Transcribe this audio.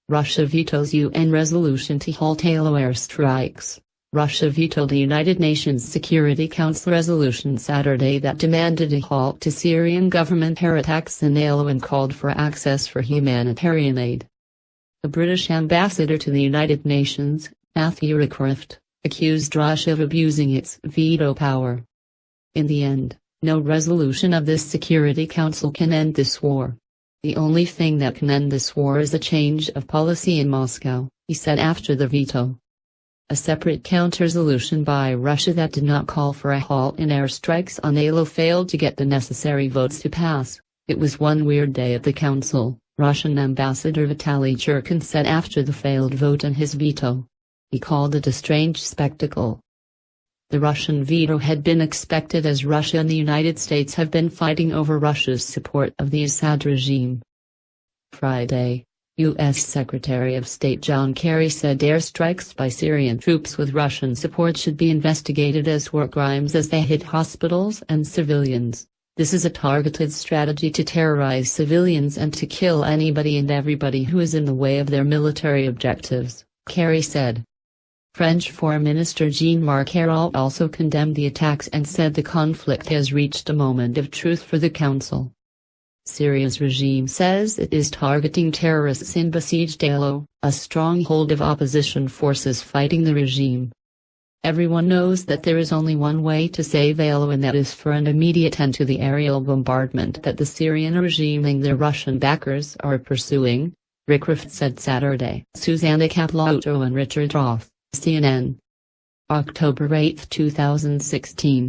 Russia vetoes UN resolution to halt Aleppo airstrikes. Russia vetoed the United Nations Security Council resolution Saturday that demanded a halt to Syrian government air attacks in Aleppo and called for access for humanitarian aid. The British ambassador to the United Nations, Matthew Rycroft, accused Russia of abusing its veto power. In the end, no resolution of this Security Council can end this war. The only thing that can end this war is a change of policy in Moscow, he said after the veto. A separate counter-resolution by Russia that did not call for a halt in airstrikes on Aleppo failed to get the necessary votes to pass. It was one weird day at the council, Russian Ambassador Vitaly Churkin said after the failed vote on his veto. He called it a strange spectacle. The Russian veto had been expected as Russia and the United States have been fighting over Russia's support of the Assad regime. Friday, U.S. Secretary of State John Kerry said airstrikes by Syrian troops with Russian support should be investigated as war crimes as they hit hospitals and civilians. This is a targeted strategy to terrorize civilians and to kill anybody and everybody who is in the way of their military objectives, Kerry said. French Foreign Minister Jean-Marc Ayrault also condemned the attacks and said the conflict has reached a moment of truth for the Council. Syria's regime says it is targeting terrorists in besieged Aleppo, a stronghold of opposition forces fighting the regime. Everyone knows that there is only one way to save Aleppo, and that is for an immediate end to the aerial bombardment that the Syrian regime and their Russian backers are pursuing, Rycroft said Saturday. Susanna Caplotto and Richard Roth, CNN. October 8, 2016.